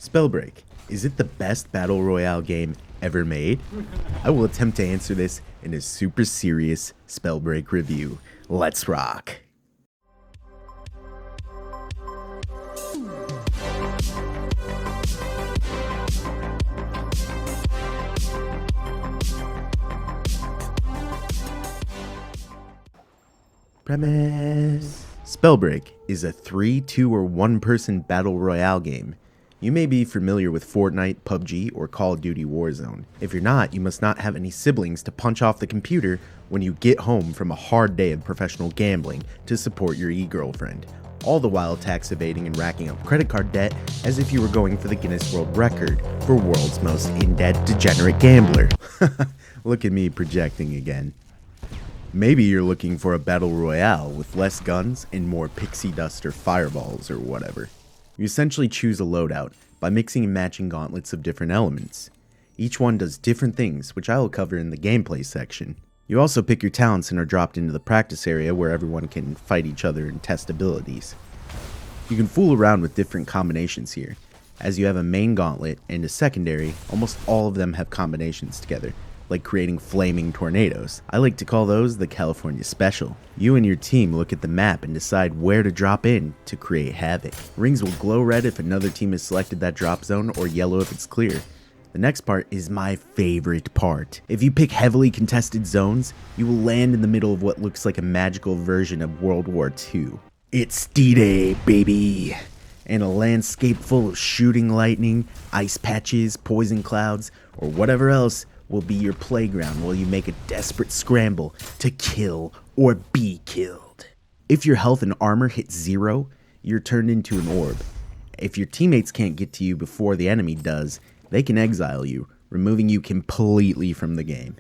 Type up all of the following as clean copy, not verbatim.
Spellbreak, is it the best battle royale game ever made? I will attempt to answer this in a super serious Spellbreak review. Let's rock! Premise. Spellbreak is a 3, 2, or 1-person battle royale game. You may be familiar with Fortnite, PUBG, or Call of Duty Warzone. If you're not, you must not have any siblings to punch off the computer when you get home from a hard day of professional gambling to support your e-girlfriend, all the while tax evading and racking up credit card debt as if you were going for the Guinness World Record for world's most in-debt degenerate gambler. Look at me projecting again. Maybe you're looking for a battle royale with less guns and more pixie dust or fireballs or whatever. You essentially choose a loadout by mixing and matching gauntlets of different elements. Each one does different things, which I will cover in the gameplay section. You also pick your talents and are dropped into the practice area where everyone can fight each other and test abilities. You can fool around with different combinations here. As you have a main gauntlet and a secondary, almost all of them have combinations together, like creating flaming tornadoes. I like to call those the California Special. You and your team look at the map and decide where to drop in to create havoc. Rings will glow red if another team has selected that drop zone, or yellow if it's clear. The next part is my favorite part. If you pick heavily contested zones, you will land in the middle of what looks like a magical version of World War II. It's D-Day, baby! And a landscape full of shooting lightning, ice patches, poison clouds, or whatever else will be your playground while you make a desperate scramble to kill or be killed. If your health and armor hit 0, you're turned into an orb. If your teammates can't get to you before the enemy does, they can exile you, removing you completely from the game.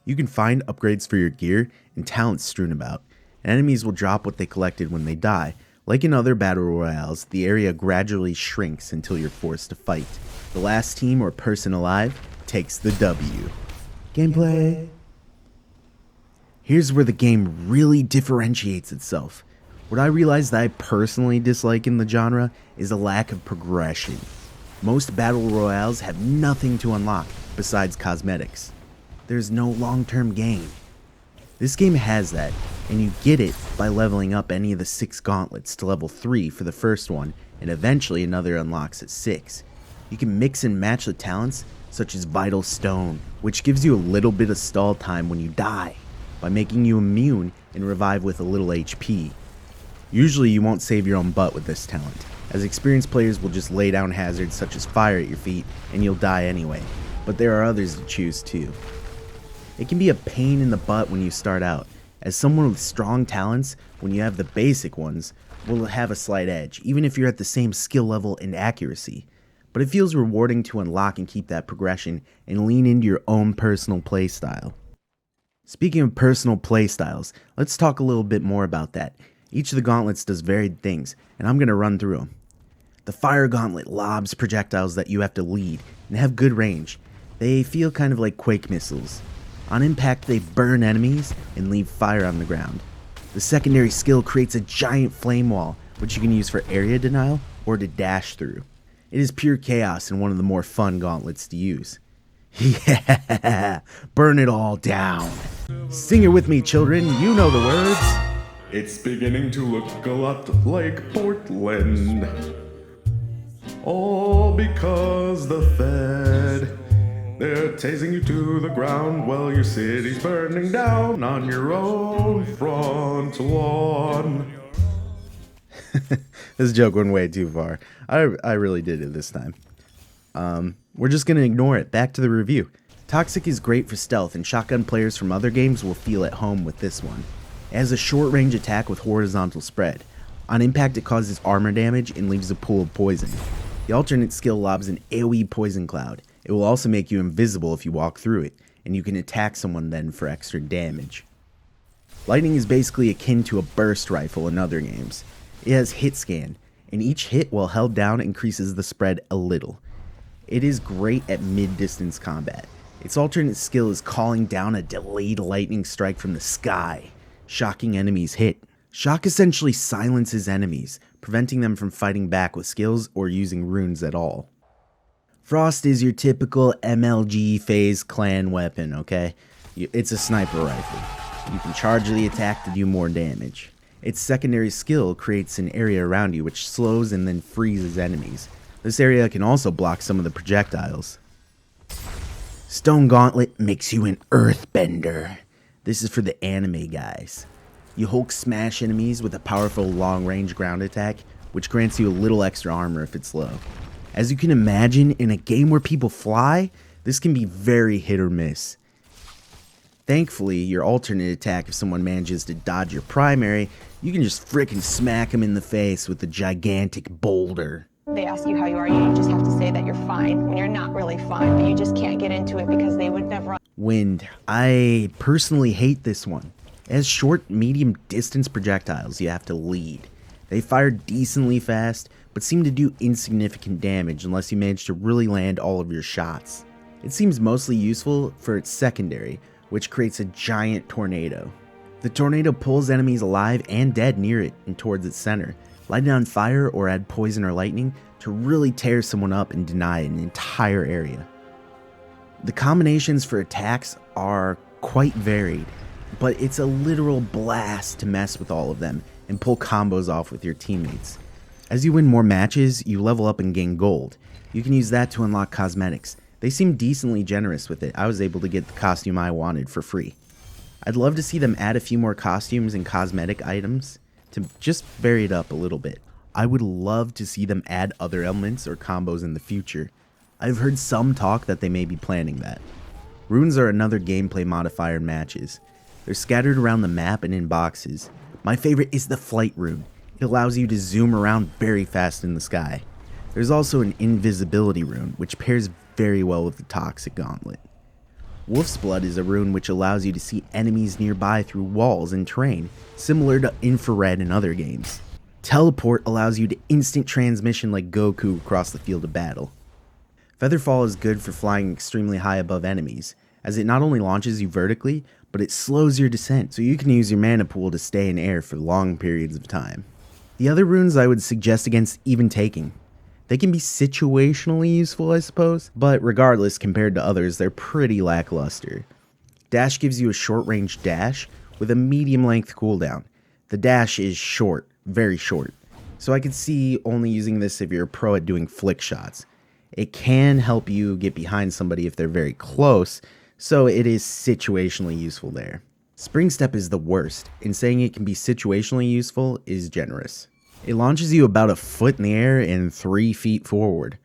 You can find upgrades for your gear and talents strewn about, and enemies will drop what they collected when they die. Like in other battle royales, the area gradually shrinks until you're forced to fight. The last team or person alive takes the W. Gameplay. Here's where the game really differentiates itself. What I realized that I personally dislike in the genre is a lack of progression. Most battle royales have nothing to unlock besides cosmetics. There's no long-term gain. This game has that, and you get it by leveling up any of the 6 gauntlets to level 3 for the first one, and eventually another unlocks at 6. You can mix and match the talents, such as Vital Stone, which gives you a little bit of stall time when you die, by making you immune and revive with a little HP. Usually you won't save your own butt with this talent, as experienced players will just lay down hazards such as fire at your feet and you'll die anyway, but there are others to choose too. It can be a pain in the butt when you start out, as someone with strong talents, when you have the basic ones, will have a slight edge, even if you're at the same skill level and accuracy. But it feels rewarding to unlock and keep that progression and lean into your own personal playstyle. Speaking of personal playstyles, let's talk a little bit more about that. Each of the gauntlets does varied things, and I'm going to run through them. The fire gauntlet lobs projectiles that you have to lead and have good range. They feel kind of like quake missiles. On impact, they burn enemies and leave fire on the ground. The secondary skill creates a giant flame wall, which you can use for area denial or to dash through. It is pure chaos and one of the more fun gauntlets to use. Yeah, burn it all down. Sing it with me, children, you know the words. It's beginning to look a lot like Portland. All because the Fed, they're tasing you to the ground while your city's burning down on your own front lawn. This joke went way too far. I really did it this time. We're just going to ignore it. Back to the review. Toxic is great for stealth, and shotgun players from other games will feel at home with this one. It has a short range attack with horizontal spread. On impact, it causes armor damage and leaves a pool of poison. The alternate skill lobs an AoE poison cloud. It will also make you invisible if you walk through it, and you can attack someone then for extra damage. Lightning is basically akin to a burst rifle in other games. It has hit scan, and each hit while held down increases the spread a little. It is great at mid-distance combat. Its alternate skill is calling down a delayed lightning strike from the sky, shocking enemies hit. Shock essentially silences enemies, preventing them from fighting back with skills or using runes at all. Frost is your typical MLG phase clan weapon, okay? It's a sniper rifle. You can charge the attack to do more damage. Its secondary skill creates an area around you which slows and then freezes enemies. This area can also block some of the projectiles. Stone Gauntlet makes you an earthbender. This is for the anime guys. You Hulk smash enemies with a powerful long-range ground attack, which grants you a little extra armor if it's low. As you can imagine, in a game where people fly, this can be very hit or miss. Thankfully, your alternate attack, if someone manages to dodge your primary, you can just frickin' smack them in the face with a gigantic boulder. They ask you how you are, you just have to say that you're fine when you're not really fine, but you just can't get into it because they would never. Wind. I personally hate this one. As short, medium distance projectiles you have to lead. They fire decently fast, but seem to do insignificant damage unless you manage to really land all of your shots. It seems mostly useful for its secondary, which creates a giant tornado. The tornado pulls enemies alive and dead near it and towards its center, light it on fire or add poison or lightning to really tear someone up and deny an entire area. The combinations for attacks are quite varied, but it's a literal blast to mess with all of them and pull combos off with your teammates. As you win more matches, you level up and gain gold. You can use that to unlock cosmetics. They seem decently generous with it. I was able to get the costume I wanted for free. I'd love to see them add a few more costumes and cosmetic items to just vary it up a little bit. I would love to see them add other elements or combos in the future. I've heard some talk that they may be planning that. Runes are another gameplay modifier in matches. They're scattered around the map and in boxes. My favorite is the flight rune. It allows you to zoom around very fast in the sky. There's also an invisibility rune, which pairs very well with the Toxic Gauntlet. Wolf's Blood is a rune which allows you to see enemies nearby through walls and terrain, similar to infrared in other games. Teleport allows you to instant transmission like Goku across the field of battle. Featherfall is good for flying extremely high above enemies, as it not only launches you vertically, but it slows your descent, so you can use your mana pool to stay in air for long periods of time. The other runes I would suggest against even taking. They can be situationally useful, I suppose, but regardless, compared to others, they're pretty lackluster. Dash gives you a short-range dash with a medium-length cooldown. The dash is short, very short, so I could see only using this if you're a pro at doing flick shots. It can help you get behind somebody if they're very close, so it is situationally useful there. Spring Step is the worst, and saying it can be situationally useful is generous. It launches you about a foot in the air and 3 feet forward.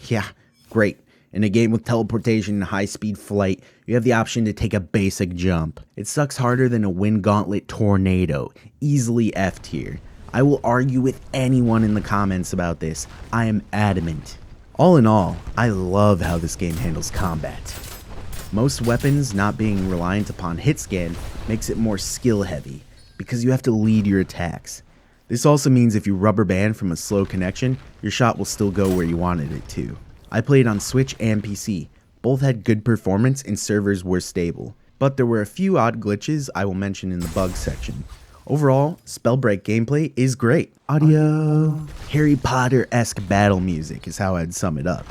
Yeah, great. In a game with teleportation and high-speed flight, you have the option to take a basic jump. It sucks harder than a Wind Gauntlet Tornado, easily F tier. I will argue with anyone in the comments about this. I am adamant. All in all, I love how this game handles combat. Most weapons not being reliant upon hit scan makes it more skill heavy, because you have to lead your attacks. This also means if you rubber band from a slow connection, your shot will still go where you wanted it to. I played on Switch and PC. Both had good performance and servers were stable, but there were a few odd glitches I will mention in the bugs section. Overall, Spellbreak gameplay is great. Audio. Harry Potter-esque battle music is how I'd sum it up.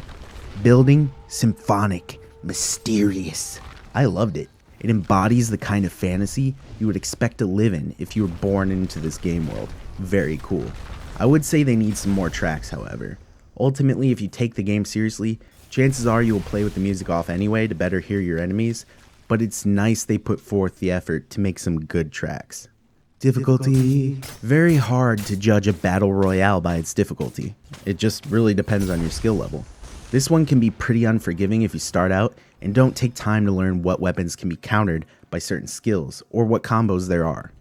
Building, symphonic, mysterious. I loved it. It embodies the kind of fantasy you would expect to live in if you were born into this game world. Very cool. I would say they need some more tracks, however. Ultimately, if you take the game seriously, chances are you will play with the music off anyway to better hear your enemies, but it's nice they put forth the effort to make some good tracks. Difficulty. Very hard to judge a battle royale by its difficulty. It just really depends on your skill level. This one can be pretty unforgiving if you start out and don't take time to learn what weapons can be countered by certain skills or what combos there are.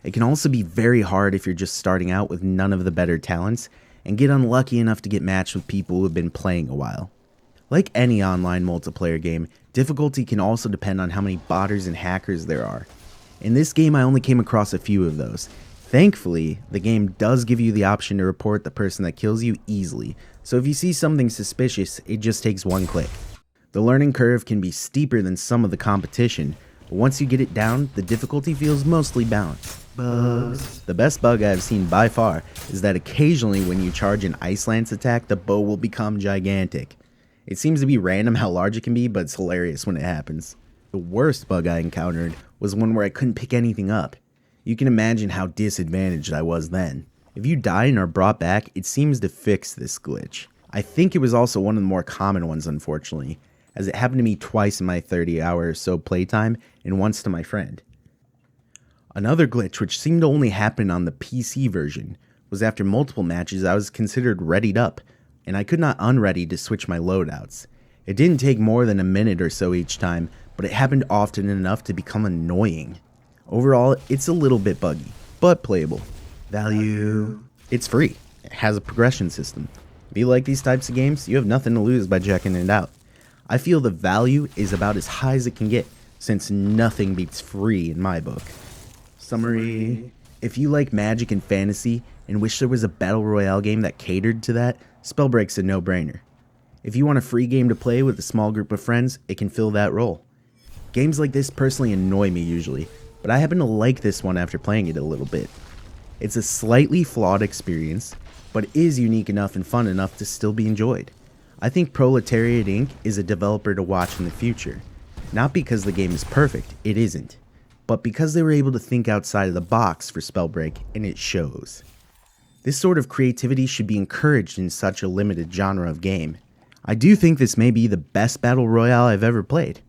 It can also be very hard if you're just starting out with none of the better talents and get unlucky enough to get matched with people who have been playing a while. Like any online multiplayer game, difficulty can also depend on how many botters and hackers there are. In this game I only came across a few of those. Thankfully, the game does give you the option to report the person that kills you easily, so if you see something suspicious, it just takes one click. The learning curve can be steeper than some of the competition, but once you get it down, the difficulty feels mostly balanced. Bugs. The best bug I've seen by far is that occasionally when you charge an Ice Lance attack, the bow will become gigantic. It seems to be random how large it can be, but it's hilarious when it happens. The worst bug I encountered was one where I couldn't pick anything up. You can imagine how disadvantaged I was then. If you die and are brought back, it seems to fix this glitch. I think it was also one of the more common ones, unfortunately, as it happened to me twice in my 30-hour or so playtime and once to my friend. Another glitch, which seemed to only happen on the PC version, was after multiple matches I was considered readied up, and I could not unready to switch my loadouts. It didn't take more than a minute or so each time, but it happened often enough to become annoying. Overall, it's a little bit buggy, but playable. Value. It's free. It has a progression system. If you like these types of games, you have nothing to lose by checking it out. I feel the value is about as high as it can get, since nothing beats free in my book. Summary. If you like magic and fantasy and wish there was a battle royale game that catered to that, Spellbreak's a no-brainer. If you want a free game to play with a small group of friends, it can fill that role. Games like this personally annoy me usually, but I happen to like this one after playing it a little bit. It's a slightly flawed experience, but is unique enough and fun enough to still be enjoyed. I think Proletariat Inc. is a developer to watch in the future. Not because the game is perfect, it isn't, but because they were able to think outside of the box for Spellbreak, and it shows. This sort of creativity should be encouraged in such a limited genre of game. I do think this may be the best battle royale I've ever played,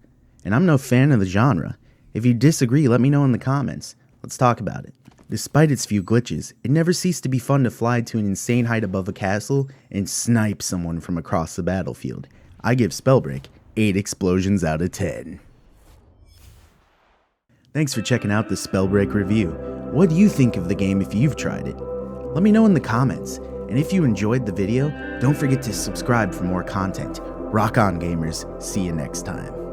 and I'm no fan of the genre. If you disagree, let me know in the comments. Let's talk about it. Despite its few glitches, it never ceased to be fun to fly to an insane height above a castle and snipe someone from across the battlefield. I give Spellbreak 8 explosions out of 10. Thanks for checking out the Spellbreak review. What do you think of the game if you've tried it? Let me know in the comments, and if you enjoyed the video, don't forget to subscribe for more content. Rock on, gamers. See you next time.